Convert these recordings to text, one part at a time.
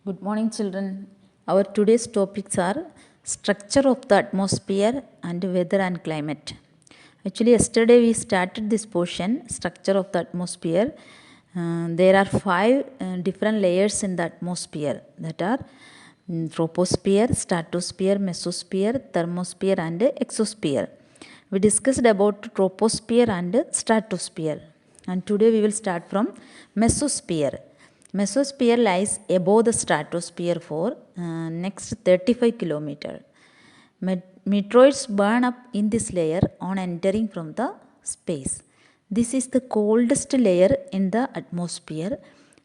Good morning, children. Our today's topics are structure of the atmosphere and weather and climate. Actually, yesterday we started this portion, structure of the atmosphere. There are five different layers in the atmosphere that are troposphere, stratosphere, mesosphere, thermosphere, and exosphere. We discussed about troposphere and stratosphere, and today we will start from mesosphere. Mesosphere lies above the stratosphere for next 35 km. Meteoroids burn up in this layer on entering from the space. This is the coldest layer in the atmosphere,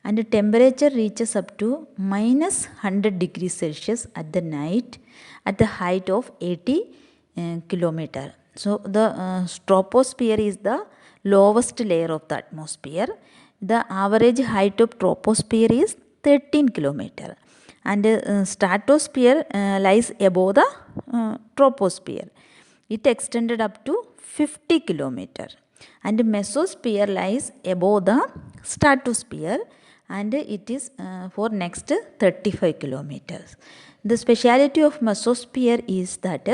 and the temperature reaches up to minus 100 degrees Celsius at the night at the height of 80 km. So the troposphere is the lowest layer of the atmosphere. The average height of troposphere is 13 km, and stratosphere lies above the troposphere. It extended up to 50 km, and mesosphere lies above the stratosphere, and it is for next 35 kilometers. The speciality of mesosphere is that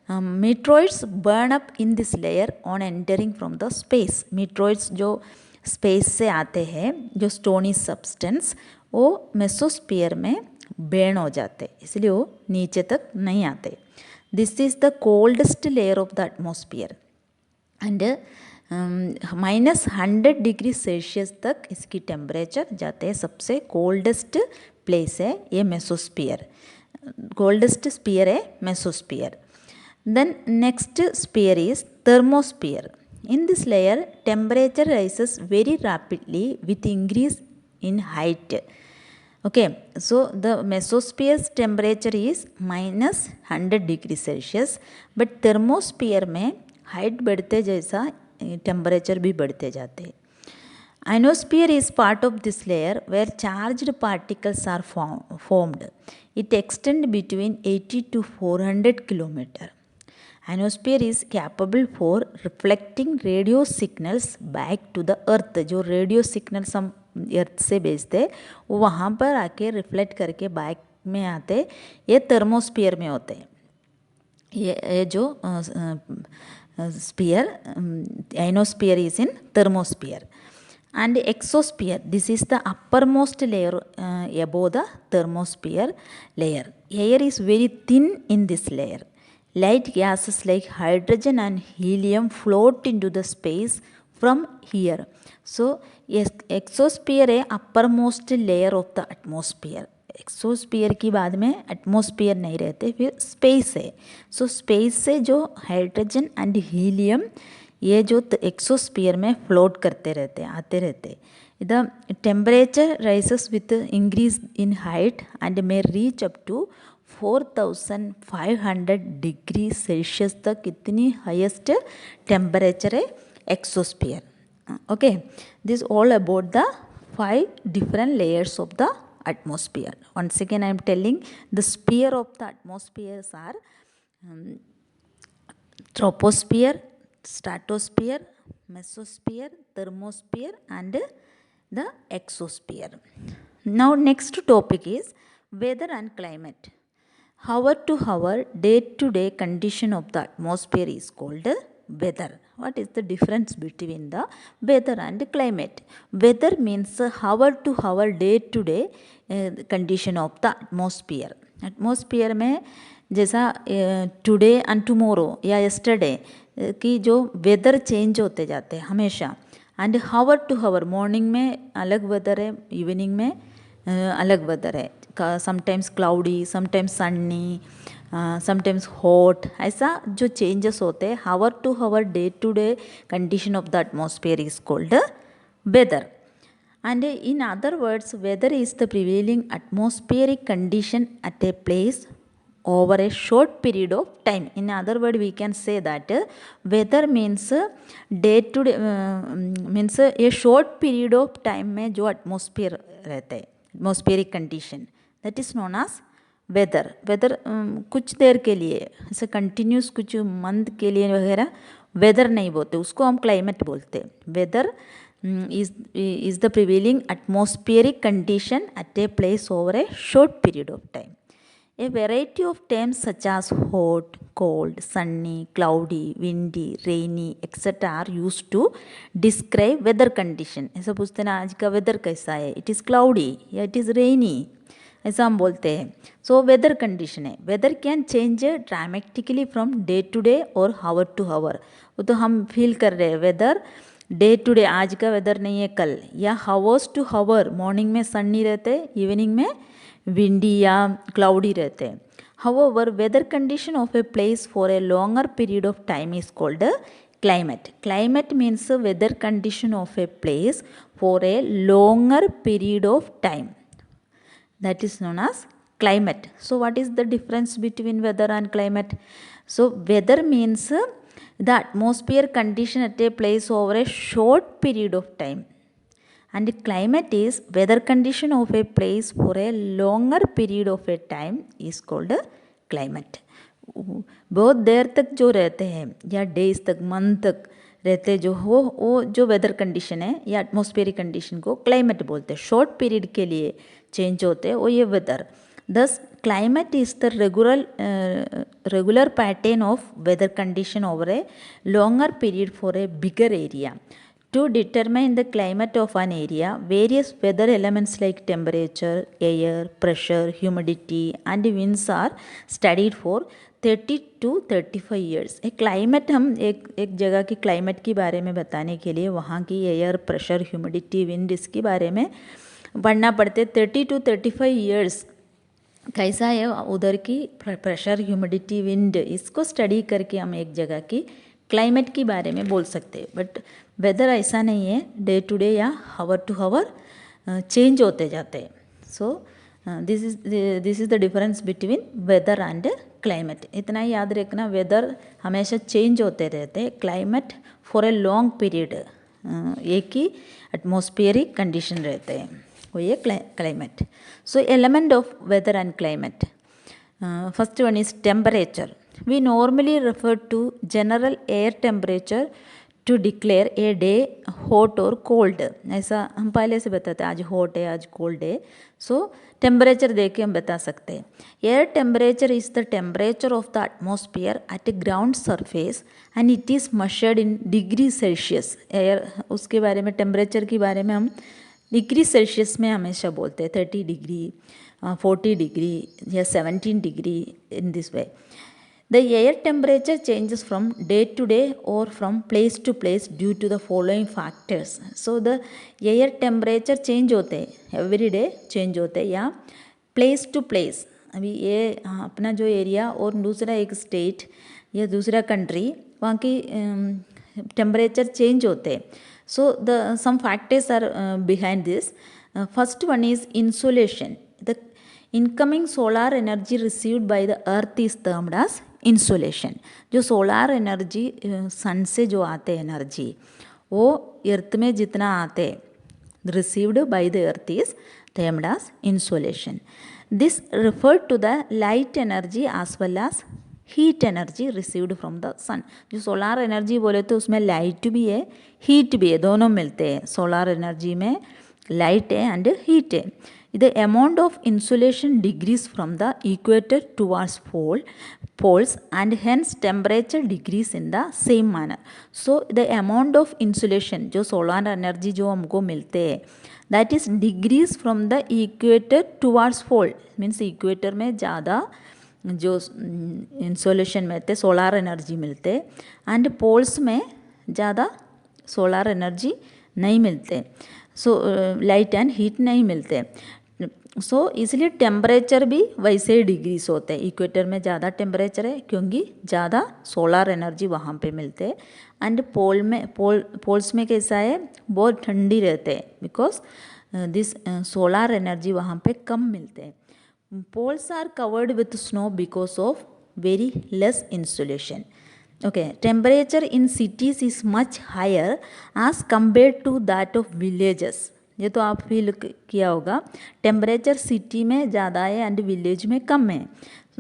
meteoroids burn up in this layer on entering from the space. Meteoroids जो space से आते हैं, जो stony substance, वो mesosphere में burn हो जाते, इसलिए वो नीचे तक नहीं आते. This is the coldest layer of the atmosphere, and minus 100 degree Celsius तक इसकी टेम्परेचर जाते हैं. सबसे कोल्डेस्ट प्लेस है ये मेसोस्फीयर, कोल्डेस्ट स्फीयर है mesosphere. Then next sphere is thermosphere. In this layer, temperature rises very rapidly with increase in height. Okay, so the mesosphere's temperature is minus 100 degree Celsius, but thermosphere में height बढ़ते जैसा temperature भी बढ़ते जाते. Ionosphere is part of this layer where charged particles are formed. It extends between 80 to 400 km. Ionosphere is capable for reflecting radio signals back to the earth. जो radio signals हम अर्थ से भेजते वो वहाँ पर आके रिफ्लेक्ट करके बैक में आते, ये थर्मोस्फीयर में होते. ये जो sphere ionosphere is in thermosphere. And exosphere, this is the uppermost layer above the thermosphere layer. Air is very thin in this layer. Light gases like hydrogen and helium float into the space from here. So exosphere है uppermost layer of the atmosphere. Exosphere की बाद में atmosphere नहीं रहते, फिर space है. So space से जो हाइड्रोजन एंड हीलियम ये जो एक्सोस्फीयर में फ्लोट करते रहते, आते रहते. The temperature rises with increase in height and may reach up to 4500 degree Celsius तक. इतनी हाईएस्ट टेम्परेचर है exosphere. Okay, this all about the 5 different layers of the atmosphere. Once again I am telling, the sphere of the atmospheres are troposphere, stratosphere, mesosphere, thermosphere, and the exosphere. Now next topic is weather and climate. Hour to hour, day to day condition of the atmosphere is called weather. What is the difference between the weather and climate? Weather means hour to hour, day to day condition of the atmosphere. Atmosphere में जैसा today and tomorrow या yesterday की जो weather change होते जाते हैं हमेशा. And hour to hour, morning में अलग वेदर है, इवनिंग में अलग वेदर है. Sometimes cloudy, sometimes sunny, sometimes hot, ऐसा जो चेंजेस होते हैं hour to hour, day to day condition of the atmosphere is called weather. And in other words, weather is the prevailing atmospheric condition at a place over a short period of time. In other words, we can say that weather means day to day, means a short period of time में जो atmosphere रहते हैं, atmospheric condition, that is known as weather. Weather कुछ देर के लिए, ऐसे continuous कुछ month के लिए वगैरह वेदर नहीं बोलते, उसको हम क्लाइमेट बोलते. Weather is the prevailing atmospheric condition at a place over a short period of time. A variety of terms such as hot, cold, sunny, cloudy, windy, rainy, etc. are used to describe weather condition. ऐसा पूछते हैं ना आज का weather कैसा है, it is cloudy या it is rainy, ऐसा हम बोलते हैं. सो वेदर कंडीशन है. Weather can change dramatically from day to day और हावर टू हावर. वो तो हम फील कर रहे हैं वेदर डे टू डे, आज का वेदर नहीं है कल, या हावर्स टू हावर, मॉर्निंग में सन्नी रहते, इवनिंग में विंडी या क्लाउडी रहते हैं. However, weather condition of a place for a longer period of time is called a climate. Climate means weather condition of a place for a longer period of time. That is known as climate. So, what is the difference between weather and climate? So, weather means the atmosphere condition at a place over a short period of time. And climate is weather condition of a place for a longer period of a time is called a climate. बहुत देर तक जो रहते हैं या days तक, month तक रहते जो वो जो वेदर कंडीशन है या एटमॉस्फेरिक कंडीशन को क्लाइमेट बोलते हैं. शॉर्ट पीरियड के लिए चेंज होते हैं वो ये वेदर. दस climate is the regular pattern of weather condition over a longer period for a bigger area. To determine the climate of an area, various weather elements like temperature, air, pressure, humidity and winds are studied for 30 to 35 years. एक climate हम एक जगह की climate के बारे में बताने के लिए वहाँ की एयर, प्रेशर, ह्यूमिडिटी, विंड इसके बारे में पढ़ना पड़ते. 30 to 35 years कैसा है उधर की प्रेशर, ह्यूमिडिटी, विंड, इसको स्टडी करके हम एक जगह की क्लाइमेट के बारे में बोल सकते हैं. बट वेदर ऐसा नहीं है, डे टू डे या हावर टू हावर चेंज होते जाते हैं. So this is the difference between weather and climate. इतना ही याद रखना, वेदर हमेशा चेंज होते रहते हैं, climate for a long period एक ही एटमॉस्फेरिक कंडीशन रहते हैं, वो ये climate. So element of weather and climate. First one is temperature. We normally refer to general air temperature to declare a day hot or cold. ऐसा हम पहले से बताते हैं, आज हॉट है, आज कोल्ड है. सो टेम्परेचर देख के हम बता सकते हैं. Air temperature is the temperature of the atmosphere at a ground surface and it is measured in degree Celsius. Air उसके बारे में, टेम्परेचर के बारे में हम डिग्री सेल्सियस में हमेशा बोलते हैं. 30 डिग्री, 40 डिग्री या 17 degree, in this way. The air temperature changes from day to day or from place to place due to the following factors. So the air temperature change होते हैं, every day change होते हैं, या place to place. अभी ये अपना जो area और दूसरा एक स्टेट या दूसरा कंट्री, वहाँ की टेम्परेचर चेंज होते हैं. So the some factors are behind this. First one is insolation. The incoming solar energy received by the earth is termed as insolation. जो सोलार एनर्जी सन से जो आते एनर्जी वो अर्थ में जितना आते received by the earth is termed as insolation. This refer to the light energy as well as heat energy received from the sun. जो solar energy बोले तो उसमें लाइट भी है, हीट भी है, दोनों मिलते हैं. सोलार एनर्जी में लाइट है एंड हीट है. The amount of insolation decreases from the equator towards poles and hence temperature decrease in the same manner. So the amount of insolation जो solar energy जो हमको मिलते हैं that is decrease from the equator towards pole, means equator में ज़्यादा जो insolation मिलते, solar energy मिलते, एंड पोल्स में ज़्यादा सोलार एनर्जी नहीं मिलते. सो लाइट एंड हीट नहीं मिलते. सो इसलिए टेम्परेचर भी वैसे ही डिग्रीज होते हैं. इक्वेटर में ज़्यादा टेम्परेचर है क्योंकि ज़्यादा सोलार एनर्जी वहाँ पे मिलते हैं. एंड पोल्स में कैसा है, बहुत ठंडी रहते हैं बिकॉज दिस सोलार एनर्जी वहाँ पे कम मिलते हैं. Poles are covered with snow because of very less insulation. Okay, temperature in cities is much higher as compared to that of villages. ये तो आप फील किया होगा, टेम्परेचर सिटी में ज़्यादा है एंड विलेज में कम है.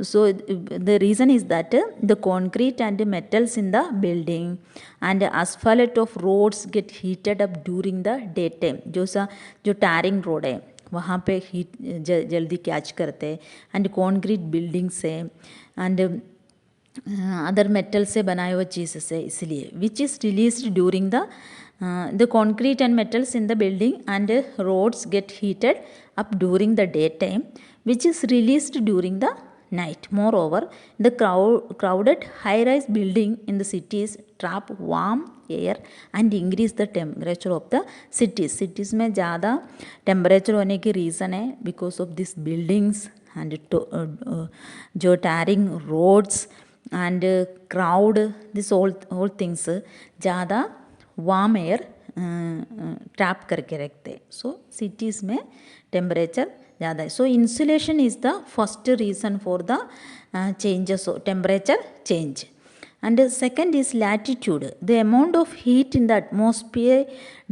So the reason is that the concrete and metals in the building and asphalt of roads get heated up during the daytime. जो टारिंग रोड है वहाँ पे हीट जल्दी कैच करते हैं, एंड कॉन्क्रीट बिल्डिंग से एंड अदर मेटल से बनाए हुए चीज़ से, इसलिए which is released during the concrete and metals in the building and roads get heated up during the daytime, which is released during the night. Moreover, the crowded high-rise building in the cities trap warm air and increase the temperature of the cities. Cities में ज़्यादा temperature होने की reason है because of these buildings and जो tarring roads and crowd, this all things ज़्यादा warm air trap करके रखते. So cities में टेम्परेचर ज़्यादा है. So insulation is the first reason for the changes temperature change. And second is latitude. The amount of heat in the atmosphere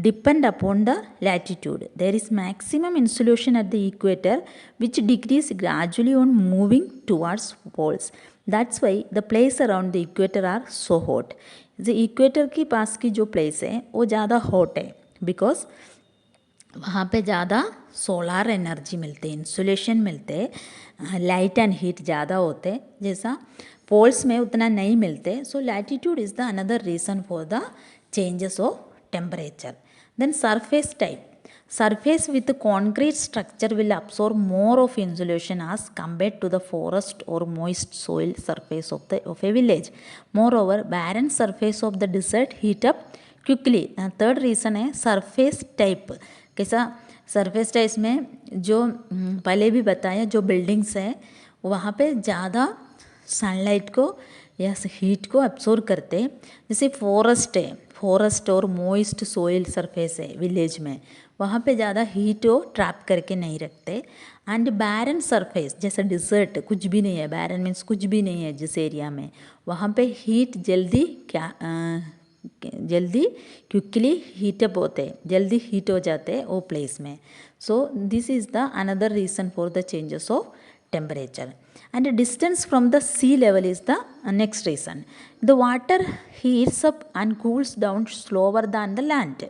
depend upon the latitude. There is maximum insolation at the equator, which decrease gradually on moving towards poles. That's why the place around the equator are so hot. The equator के पास की जो place है वो ज़्यादा hot है, because वहाँ पे ज़्यादा सोलार एनर्जी मिलते, इंसुलेशन मिलते, लाइट एंड हीट ज़्यादा होते, जैसा पोल्स में उतना नहीं मिलते. So latitude is the another reason for the changes of temperature. Then surface type. Surface with concrete structure will absorb more of insulation as compared to the forest or moist soil surface of a village. Moreover, barren surface of the desert heat up quickly. Third reason है surface type. कैसा surface types में जो पहले भी बताया, जो buildings है वहाँ पे ज़्यादा सनलाइट को या हीट को अब्सॉर्ब करते हैं. जैसे फॉरेस्ट है, फॉरेस्ट और मोइस्ट सोइल सरफेस है विलेज में, वहाँ पे ज़्यादा हीट को ट्रैप करके नहीं रखते. एंड बैरन सरफेस जैसे डिजर्ट, कुछ भी नहीं है, बैरन मीन्स कुछ भी नहीं है जिस एरिया में, वहाँ पे हीट जल्दी क्विकली हीटअप होते, जल्दी हीट हो जाते हैं वो प्लेस में. सो this is the another reason for the changes of temperature. And the distance from the sea level is the next reason. The water heats up and cools down slower than the land.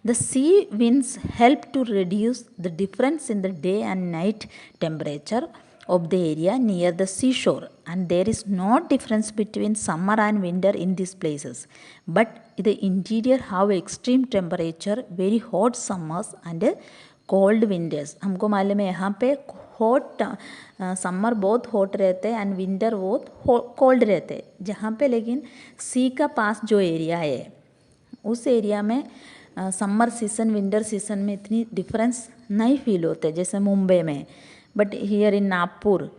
The sea winds help to reduce the difference in the day and night temperature of the area near the seashore, and there is no difference between summer and winter in these places, but the interior have extreme temperature, very hot summers and cold winters. हमको मालूम है यहाँ पे hot summer बहुत hot रहते हैं and winter बहुत cold रहते हैं. जहाँ पे लेकिन सी का पास जो एरिया है उस एरिया में समर सीज़न विंटर सीज़न में इतनी डिफरेंस नहीं फील होते जैसे मुंबई में. बट हियर इन नागपुर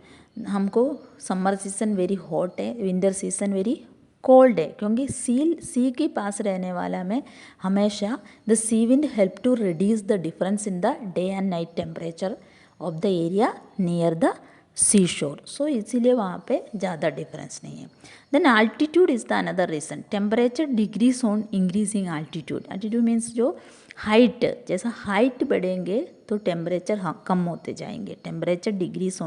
हमको समर सीज़न वेरी हॉट है, विंटर सीज़न वेरी कोल्ड है, क्योंकि सी के पास रहने वाला में हमेशा the sea wind help to reduce the difference in the day and night temperature of the area near the sea shore. So इसीलिए वहाँ पे ज़्यादा डिफरेंस नहीं है. Then altitude is the another reason. Temperature degrees on increasing altitude. Altitude means जो height, जैसा height बढ़ेंगे तो टेम्परेचर कम होते जाएंगे. Temperature degrees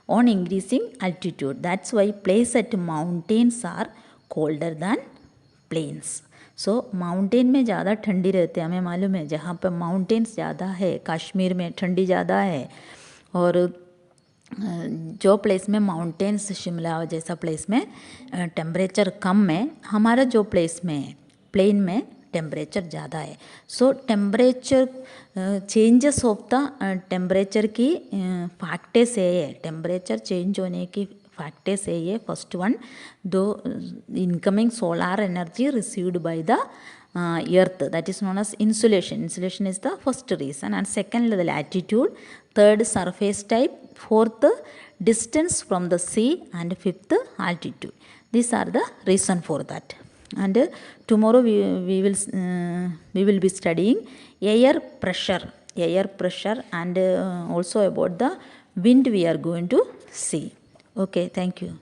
on increasing altitude. That's why places at mountains are colder than plains. So mountain में ज़्यादा ठंडी रहते हैं, हमें मालूम है. जहाँ पर माउंटेन्स ज़्यादा है, कश्मीर में ठंडी ज़्यादा है, और जो प्लेस में माउंटेन्स शिमला जैसा प्लेस में टेम्परेचर कम है, हमारा जो प्लेस में प्लेन में टेम्परेचर ज़्यादा है. सो temperature changes of the temperature की फैक्टर्स है, टेम्परेचर चेंज होने की फैक्टर्स है ये. फर्स्ट वन, दो incoming solar energy received by the earth, that is known as insulation. Insulation is the first reason, and second the latitude, third surface type, fourth distance from the sea, and fifth altitude. These are the reason for that. And tomorrow we will be studying air pressure and also about the wind we are going to see. Okay, thank you.